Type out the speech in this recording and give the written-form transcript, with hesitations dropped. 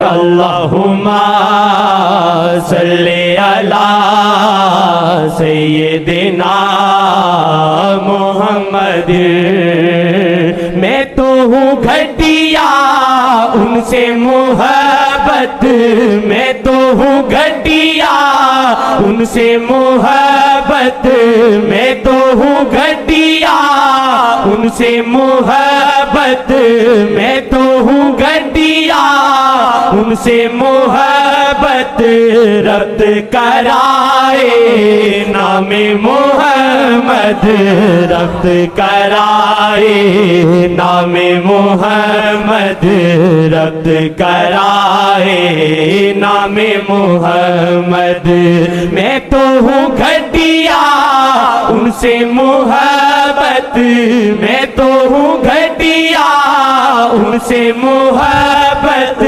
اللہم صلی علی سیدنا محمد۔ میں تو ہوں گھٹیا ان سے محبت، میں تو ہوں گھٹیا ان سے محبت، میں تو ہوں گھٹیا ان سے محبت، میں تو ہوں گھٹیا ان سے محبت۔ ربط کرائے نام محمد، ربط کرائے نام محمد، ربط کرائے نام محمد۔ میں تو ہوں گھٹیا ان سے محبت، میں تو ہوں گھٹیا ان سے محبت۔